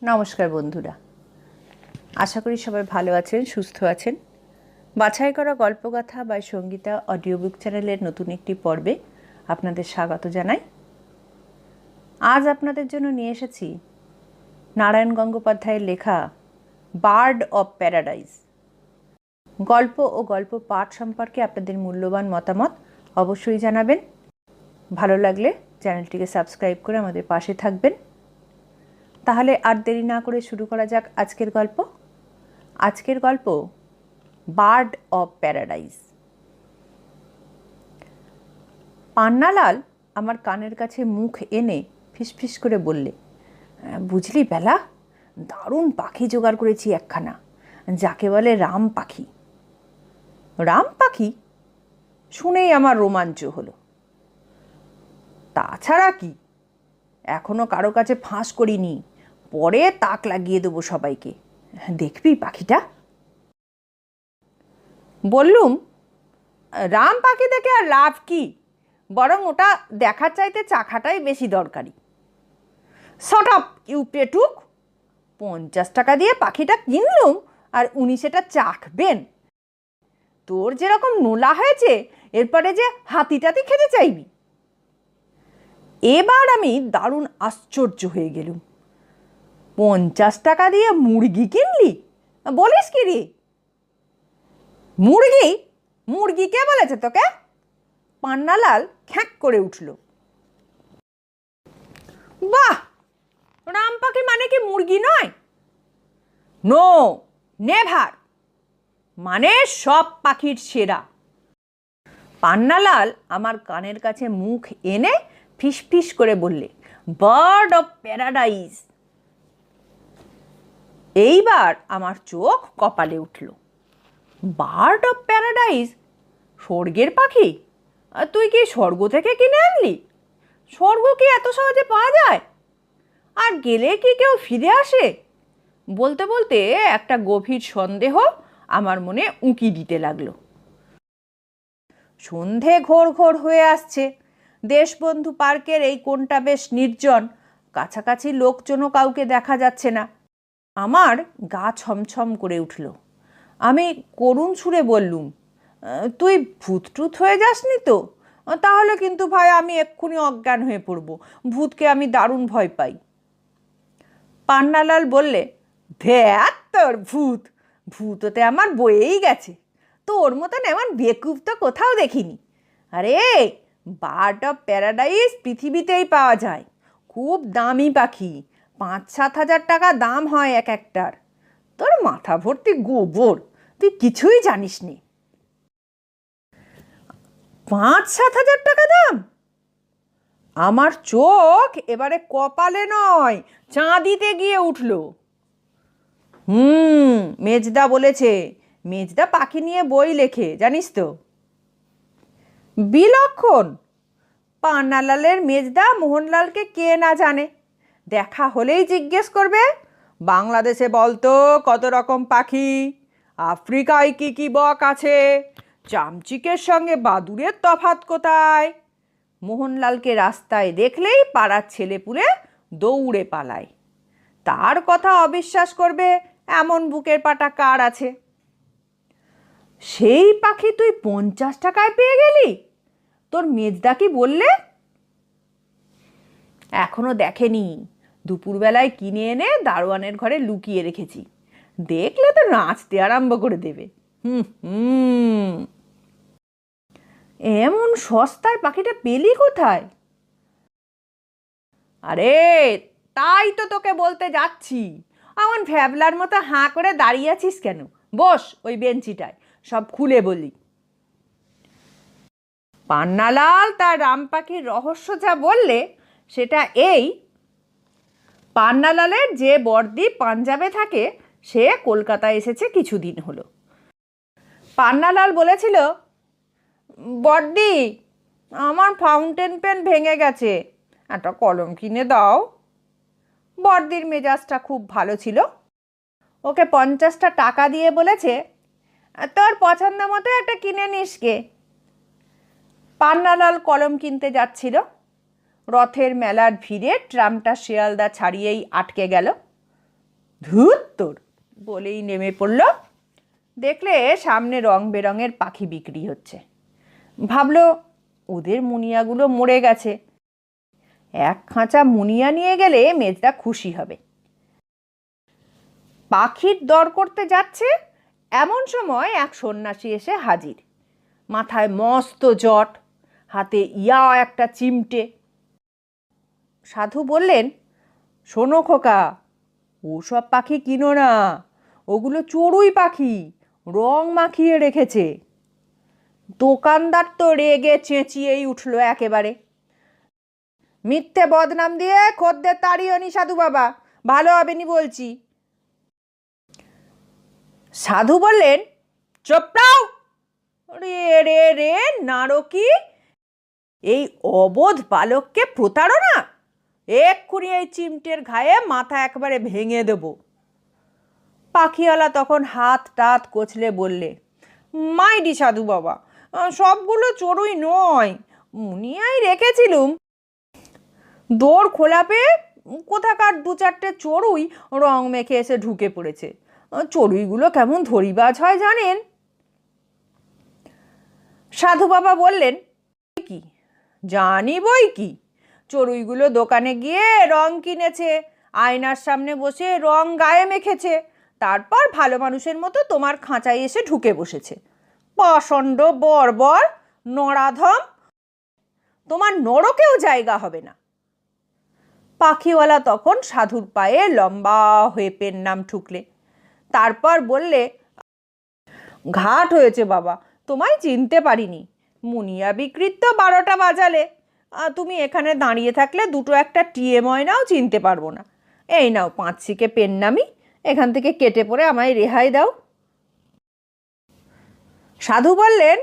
নমস্কার বন্ধুরা, আশা করি সবাই ভালো আছেন, সুস্থ আছেন। বাছাই করা গল্পগাথা বা সঙ্গীতা অডিও বুক চ্যানেলের নতুন একটি পর্বে আপনাদের স্বাগত জানাই। আজ আপনাদের জন্য নিয়ে এসেছি নারায়ণ গঙ্গোপাধ্যায়ের লেখা বার্ড অব প্যারাডাইস। গল্প ও গল্প পাঠ সম্পর্কে আপনাদের মূল্যবান মতামত অবশ্যই জানাবেন। ভালো লাগলে চ্যানেলটিকে সাবস্ক্রাইব করে আমাদের পাশে থাকবেন। তাহলে আর দেরি না করে শুরু করা যাক আজকের গল্প। আজকের গল্প বার্ড অব প্যারাডাইস। পান্নালাল আমার কানের কাছে মুখ এনে ফিসফিস করে বললে, বুঝলি বেলা, দারুণ পাখি জোগাড় করেছি একখানা, যাকে বলে রাম পাখি। রাম পাখি শুনেই আমার রোমাঞ্চ হলো। তাছাড়া কি, এখনো কারো কাছে ফাঁস করিনি, পরে তাক লাগিয়ে দেবো সবাইকে। দেখবি পাখিটা? বললুম, রাম পাখি দেখে আর লাভ কি, বরং ওটা দেখার চাইতে চাখাটাই বেশি দরকারি। শট আপ ইউ পেটুক, 50 টাকা দিয়ে পাখিটা কিনলুম আর উনি সেটা চাখবেন? তোর যেরকম নোলা হয়েছে, এরপরে যে হাতিটাতি খেতে চাইবি। এবার আমি দারুণ আশ্চর্য হয়ে গেলুম। 50 টাকা দিয়ে মুরগি কিনলি? বলিস কি রে? মুরগি? মুরগি কে বলেছে তোকে? পান্নালাল খ্যাঁক করে উঠল। বাহ, রাম পাখি মানে কি মুরগি নয়? নো, নেভার, মানে সব পাখির সেরা। পান্নালাল আমার কানের কাছে মুখ এনে ফিসফিস করে বললে, বার্ড অফ প্যারাডাইস। এইবার আমার চোখ কপালে উঠল। Bird of paradise? স্বর্গের পাখি? তুই কি স্বর্গ থেকে কিনে আনলি? স্বর্গ কি এত সহজে পাওয়া যায়? আর গেলে কি কেউ ফিরে আসে? বলতে বলতে একটা গভীর সন্দেহ আমার মনে উঁকি দিতে লাগলো। সন্ধে ঘোর ঘোর হয়ে আসছে। দেশবন্ধু পার্কের এই কোণটা বেশ নির্জন, কাছাকাছি লোকজনও কাউকে দেখা যাচ্ছে না। আমার গা ছমছম করে উঠল। আমি করুণ সুরে বললুম, তুই ভূত হয়ে যাসনি তো? তাহলে কিন্তু ভাই আমি এক্ষুনি অজ্ঞান হয়ে পড়ব, ভূতকে আমি দারুণ ভয় পাই। পান্নালাল বললে, ধ্যাত তোর ভূত, ভূততে আমার বয়েই গেছে, তোর মতন এমন বেকুব তো কোথাও দেখিনি। আরে, বার্ড অফ প্যারাডাইস পৃথিবীতেই পাওয়া যায়, খুব দামি পাখি, 5-7 হাজার টাকা দাম হয় এক একটার। তোর মাথা ভর্তি গোবর, তুই কিছুই জানিস নি। 5-7 হাজার টাকা দাম? আমার চোখ এবারে কপালে নয় চাঁদিতে গিয়ে উঠল। মেজদা বলেছে, মেজদা পাখি নিয়ে বই লেখে, জানিস তো। বিলক্ষণ! পান্নালালের মেজদা মোহনলালকে কে না জানে? দেখা হলেই জিজ্ঞেস করবে, বাংলাদেশে বলতো কত রকম পাখি, আফ্রিকায় কি কি বক আছে, চামচিকের সঙ্গে বাদুড়ের তফাৎ কোথায়? মোহনলালকে রাস্তায় দেখলেই পাড়ার ছেলেপুলে দৌড়ে পালায়। তার কথা অবিশ্বাস করবে এমন বুকের পাটা কার আছে? সেই পাখি তুই 50 টাকায় পেয়ে গেলি? তোর মেজদা কি বললে? এখনো দেখেনি, দুপুরবেলায় কিনে এনে দারোয়ানের ঘরে লুকিয়ে রেখেছি, দেখলে তো নাচতে আরম্ভ করে দেবে। এমন সস্তায় পাখিটা পেলি কোথায়? আরে তাই তো তোকে বলতে যাচ্ছি, এমন ভ্যাবলার মতো হাঁ করে দাঁড়িয়ে আছিস কেন? বস ওই বেঞ্চিটায়, সব খুলে বলি। পান্নালাল তার রাম পাখির রহস্য যা বললে সেটা এই, পান্নালালের যে বর্দি পাঞ্জাবে থাকে সে কলকাতায় এসেছে কিছুদিন হলো। পান্নালাল বলেছিল, বর্দি, আমার ফাউন্টেন পেন ভেঙে গেছে, একটা কলম কিনে দাও। বর্দির মেজাজটা খুব ভালো ছিল, ওকে 50টা টাকা দিয়ে বলেছে, তোর পছন্দ মতো একটা কিনে নিস গে। পান্নালাল কলম কিনতে যাচ্ছিল, রথের মেলার ভিড়ে ট্রামটা শিয়ালদা ছাড়িয়েই আটকে গেল। ধুত তোর বলেই নেমে পড়ল। দেখলে সামনে রং বেরঙের পাখি বিক্রি হচ্ছে। ভাবলো ওদের মুনিয়াগুলো মরে গেছে, এক খাঁচা মুনিয়া নিয়ে গেলে মেজদা খুশি হবে। পাখির দর করতে যাচ্ছে, এমন সময় এক সন্ন্যাসী এসে হাজির। মাথায় মস্ত জট, হাতে ইয়া একটা চিমটে। সাধু বললেন, শোনো খোকা, ওসব পাখি কিনো না, ওগুলো চড়ুই পাখি, রং মাখিয়ে রেখেছে। দোকানদার তো রেগে চেঁচিয়েই উঠল একেবারে। মিথ্যে বদনাম দিয়ে খদ্দের তাড়িও নি সাধু বাবা, ভালো হবে নি বলছি। সাধু বললেন, চোপড়াও। রে রে রে নারকী, এই অবোধ বালককে প্রতারণা! এক্ষুনি এই চিমটের ঘায়ে মাথা একবারে ভেঙে দেব। পাখিওয়ালা তখন হাত টাত কচলে বললে, মাইডি সাধু বাবা, সবগুলো চড়ুই নয়, মুনিয়াই রেখেছিলুম। দোর খোলা পেয়ে কোথাকার দু চারটে চড়ুই রং মেখে এসে ঢুকে পড়েছে। চড়ুইগুলো কেমন ধরিবাজ হয় জানেন? সাধু বাবা বললেন, কি জানি বই কি, চড়ুইগুলো দোকানে গিয়ে রং কিনেছে, আয়নার সামনে বসে রং গায়ে মেখেছে, তারপর ভালো মানুষের মতো তোমার খাঁচায় এসে ঢুকে বসেছে। পাষণ্ড বর্বর নরাধম, তোমার নরকেও জায়গা হবে না। পাখিওয়ালা তখন সাধুর পায়ে লম্বা হয়ে পেন নাম ঠুকলে। তারপর বললে, ঘাট হয়েছে বাবা, তোমায় চিনতে পারিনি। মুনিয়া বিক্রির তো 12টা বাজালে, তুমি এখানে দাঁড়িয়ে থাকলে দুটো একটা টিয়ে ময়নাও চিনতে পারবো না। এই নাও 5 শিকে পেন নামি, এখান থেকে কেটে পড়ে আমায় রেহাই দাও। সাধু বললেন,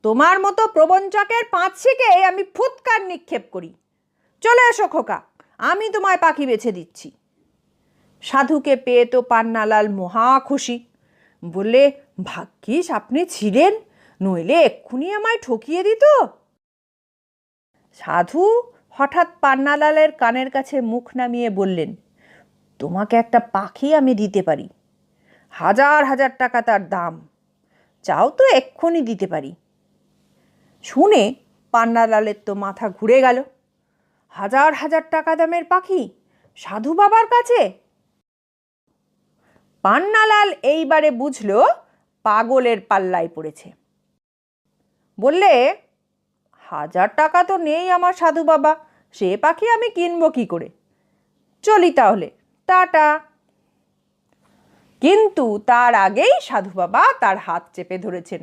তোমার মতো প্রবঞ্চকের 5 শিকে আমি ফুৎকার নিক্ষেপ করি। চলে এসো খোকা, আমি তোমায় পাখি বেছে দিচ্ছি। সাধুকে পেয়ে তো পান্নালাল মহা খুশি। বললে, ভাগ্যিস আপনি ছিলেন, নইলে এক্ষুনি আমায় ঠকিয়ে দিত। সাধু হঠাৎ পান্নালালের কানের কাছে মুখ নামিয়ে বললেন, তোমাকে একটা পাখি আমি দিতে পারি, 1000 টাকা তার দাম, চাও তো এক্ষুনি দিতে পারি। শুনে পান্নালালের তো মাথা ঘুরে গেল। 1000 টাকা দামের পাখি সাধু বাবার কাছে! পান্নালাল এইবারে বুঝল পাগলের পাল্লায় পড়েছে। বললে, 1000 টাকা তো নেই আমার সাধু বাবা, সে পাখি আমি কিনবো কি করে? চলি তাহলে, টাটা। কিন্তু তার আগেই সাধু বাবা তার হাত চেপে ধরেছেন।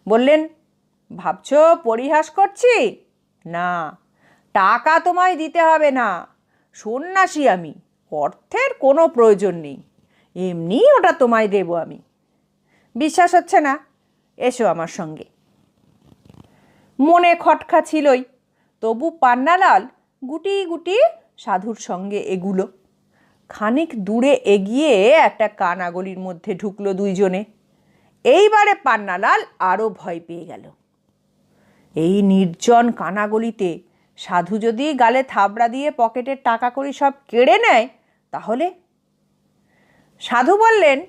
বললেন, ভাবছো পরিহাস করছি? না, টাকা তোমায় দিতে হবে না, সন্ন্যাসী আমি, অর্থের কোনো প্রয়োজন নেই, এমনি ওটা তোমায় দেব আমি। বিশ্বাস হচ্ছে না? এসো আমার সঙ্গে। মনে খটকা ছিলই, তবু পান্নালাল গুটি গুটি সাধুর সঙ্গে এগুলো। খানিক দূরে এগিয়ে একটা কানাগলির মধ্যে ঢুকলো দুইজনে। এইবারে পান্নালাল আরও ভয় পেয়ে গেল। এই নির্জন কানাগলিতে সাধু যদি গালে থাবড়া দিয়ে পকেটের টাকা কড়ি সব কেড়ে নেয় তাহলে? সাধু বললেন,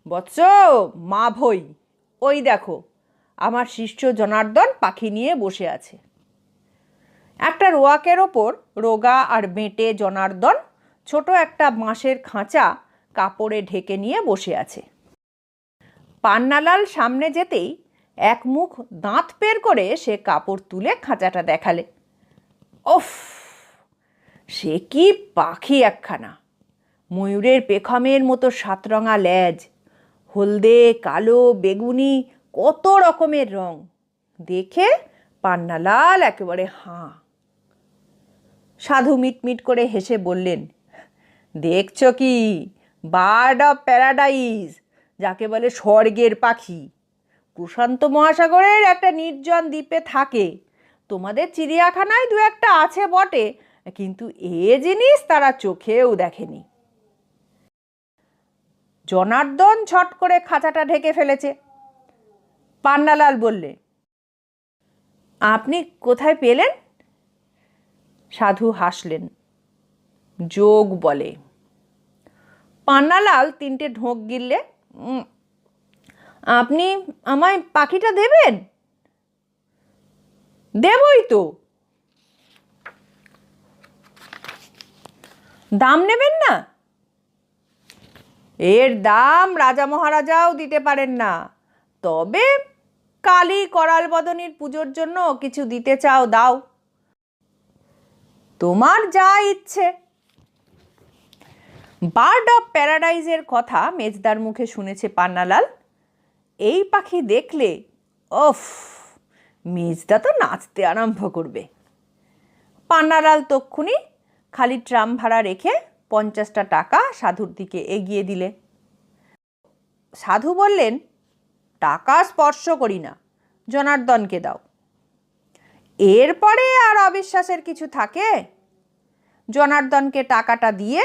বৎস মা ভই, ওই দেখো আমার শিষ্য জনার্দন পাখি নিয়ে বসে আছে। একটা রোয়াকের ওপর রোগা আর বেঁটে জনার্দন ছোট একটা বাঁশের খাঁচা কাপড়ে ঢেকে নিয়ে বসে আছে। পান্নালাল সামনে যেতেই এক মুখ দাঁত বের করে সে কাপড় তুলে খাঁচাটা দেখালে। ওফ, সে কি পাখি একখানা! ময়ূরের পেখমের মতো 7 রঙা লেজ, হলদে কালো বেগুনি কত রকমের রং, দেখে পান্নালাল একেবারে হাঁ। সাধু মিটমিট করে হেসে বললেন, দেখছো কি, বার্ড অফ প্যারাডাইস, যাকে বলে স্বর্গের পাখি। প্রশান্ত মহাসাগরের একটা নির্জন দ্বীপে থাকে, তোমাদের চিড়িয়াখানায় 2-একটা আছে বটে, কিন্তু এ জিনিস তারা চোখেও দেখেনি। জনার্দন ছট করে খাঁচাটা ঢেকে ফেলেছে। পান্নালাল বললে, আপনি কোথায় পেলেন? সাধু হাসলেন। যোগ বলে। পান্নালাল 3টে ঢোক গিললে, আপনি আমায় পাখিটা দেবেন? দেবই তো। দাম নেবেন না? এর দাম রাজা মহারাজাও দিতে পারেন না, তবে কালী করাল বদনীর পুজোর জন্য কিছু দিতে চাও দাও, তোমার যা ইচ্ছে। বার্ড অফ প্যারাডাইজের কথা মেজদার মুখে শুনেছে পান্নালাল। এই পাখি দেখলে ওফ, মেজদা তো নাচতে আরম্ভ করবে। পান্নালাল তক্ষুনি খালি ট্রাম ভাড়া রেখে 50টা টাকা সাধুর দিকে এগিয়ে দিলে। সাধু বললেন, টাকা স্পর্শ করি না, জনার্দনকে দাও। এরপরে আর অবিশ্বাসের কিছু থাকে? জনার্দনকে টাকাটা দিয়ে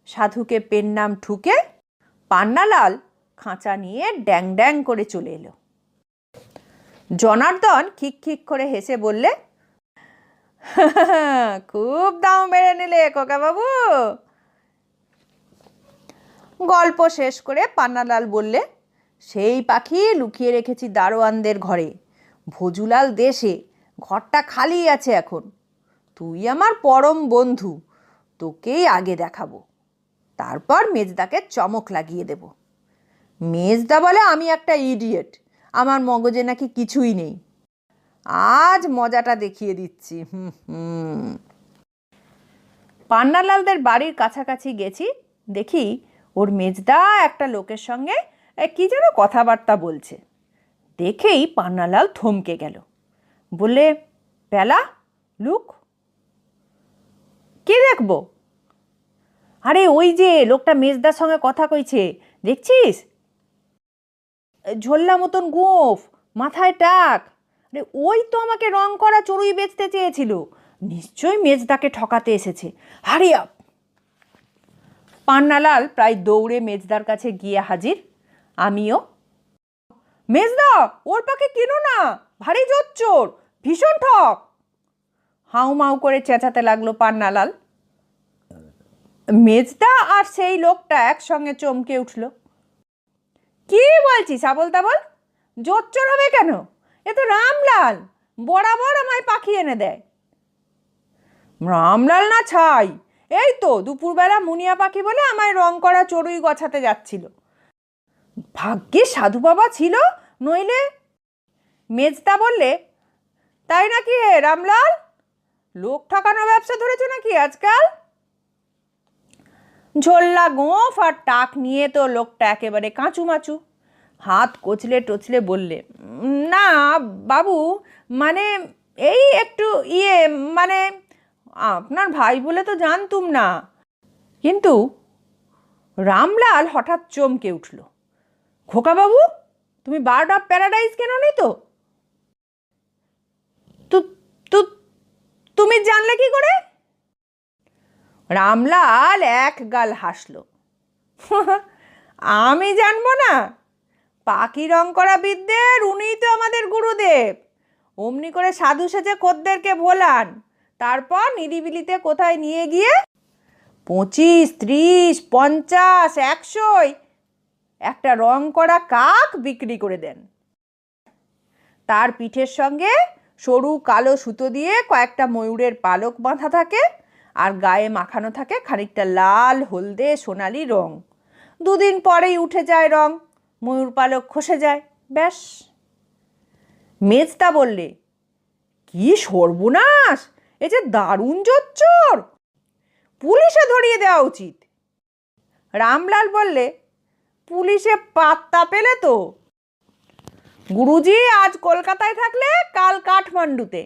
সাধুকে পেন নাম ঠুকে পান্নালাল খাঁচা নিয়ে ড্যাং ড্যাং করে চলে এলো। জনার্দন খিক খিক করে হেসে বললে, খুব দাম বেড়ে নিলে খোকা বাবু। গল্প শেষ করে পান্নালাল বললে, সেই পাখি লুকিয়ে রেখেছি দারোয়ানদের ঘরে, ভজুলাল দেশে, ঘরটা খালি আছে এখন। তুই আমার পরম বন্ধু, তোকেই আগে দেখাবো, তারপর মেজদাকে চমক লাগিয়ে দেব। মেজদা বলে আমি একটা ইডিয়েট, আমার মগজে নাকি কিছুই নেই। আজ মজাটা দেখিয়ে দিচ্ছি। পান্নালালদের বাড়ির কাছাকাছি গেছি, দেখি ওর মেজদা একটা লোকের সঙ্গে কি যেন কথাবার্তা বলছে। দেখেই পান্নালাল থমকে গেল, বললে, পেলা লুক। কে দেখবো? আরে ওই যে লোকটা মেজদার সঙ্গে কথা কইছে, দেখছিস? ঝোল্লা মতন গোঁফ, মাথায় টাক। আরে ওই তো আমাকে রং করা চড়ুই বেচতে চেয়েছিল, নিশ্চয়ই মেজদাকে ঠকাতে এসেছে। Hurry up! পান্নালাল প্রায় দৌড়ে মেজদার কাছে গিয়ে হাজির। আমিও। মেজদা, ওর পাখি কিনো না, ভারী জোচ্চোর, ভীষণ ঠক। হাউ মাউ করে চেঁচাতে লাগলো পান্নালাল। মেজদা আর সেই লোকটা একসঙ্গে চমকে উঠল। কি বলছিস আবল তাবল? জোচ্চোর হবে কেন? এ তো রামলাল, বরাবর আমায় পাখি এনে দেয়। রামলাল না ছাই, এই তো দুপুরবেলা মুনিয়া পাখি বলে আমায় রং করা চড়ুই গছাতে যাচ্ছিল। ভাগ্যে সাধু বাবা ছিল, নইলে। মেজদা বললে, তাই নাকি হে রামলাল? লোক ঠকানো ব্যবসা ধরেছে নাকি আজকাল? ঝোল্লা গোঁফ আর টাক নিয়ে তো লোকটা একেবারে কাঁচুমাচু। হাত কচলে টচলে বললে, না বাবু, মানে এই একটু মানে আপনার ভাই বলে তো জানতুম না। কিন্তু রামলাল হঠাৎ চমকে উঠল। খোকাবাবু, তুমি বার্ড অফ প্যারাডাইজ কেননি তো? তুমি জানলে কি করে? রামলাল এক গাল হাসল। আমি জানবো না? পাখি রং করা বিদ্যের উনিই তো আমাদের গুরুদেব। অমনি করে সাধু সেজে খদ্দেরকে ভোলান, তারপর নিরিবিলিতে কোথায় নিয়ে গিয়ে 25, 30, 50, 100 একটা রং করা কাক বিক্রি করে দেন। তার পিঠের সঙ্গে সরু কালো সুতো দিয়ে কয়েকটা ময়ূরের পালক বাঁধা থাকে, আর গায়ে মাখানো থাকে খানিকটা লাল হলদে সোনালি রং। 2 দিন পরেই উঠে যায় রং, ময়ূর পালক খসে যায়, ব্যাস। মেজদা বললে, কি সর্বনাশ, এ যে দারুণ জোচ্চোর, পুলিশে ধরিয়ে দেওয়া উচিত। রামলাল বললে, পুলিশে পাত্তা পেলে তো? গুরুজি আজ কলকাতায় থাকলে কাল কাঠমান্ডুতে,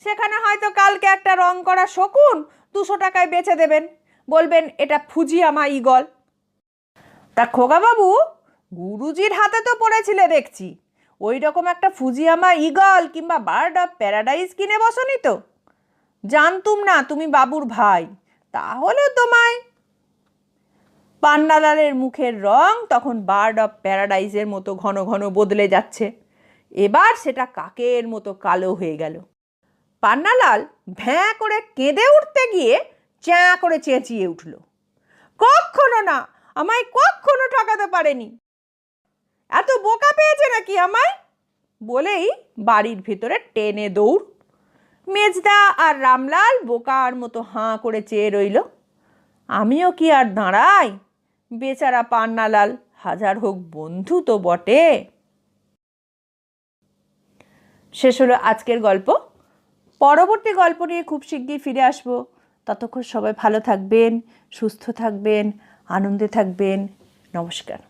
সেখানে হয়তো কালকে একটা রং করা শকুন 200 টাকায় বেচে দেবেন, বলবেন এটা ফুজিয়ামা ঈগল। তা খোকাবাবু, গুরুজির হাতে তো পড়েছিলে দেখছি, ওই রকম একটা ফুজিয়ামা ঈগল কিংবা বার্ড অফ প্যারাডাইজ কিনে বসনি তো? জানতুম না তুমি বাবুর ভাই, তাহলে তোমায়। পান্নালালের মুখের রং তখন বার্ড অফ প্যারাডাইজের মতো ঘন ঘন বদলে যাচ্ছে। এবার সেটা কাকের মতো কালো হয়ে গেল। পান্নালাল ভ্যাঁ করে কেঁদে উঠতে গিয়ে চ্যাঁ করে চেঁচিয়ে উঠল, কখনো না, আমায় কখনো ঠকাতে পারেনি। এত বোকা পেয়েছে নাকি আমায়? বলেই বাড়ির ভেতরে টেনে দৌড়। মেজদা আর রামলাল বোকার মতো হাঁ করে চেয়ে রইল। আমিও কি আর দাঁড়াই? বেচারা পান্নালাল হাজার হোক বন্ধু তো বটে। শেষ হলো আজকের গল্প। পরবর্তী গল্প নিয়ে খুব শিগগির ফিরে আসবো। ততক্ষণ সবাই ভালো থাকবেন, সুস্থ থাকবেন, আনন্দে থাকবেন। নমস্কার।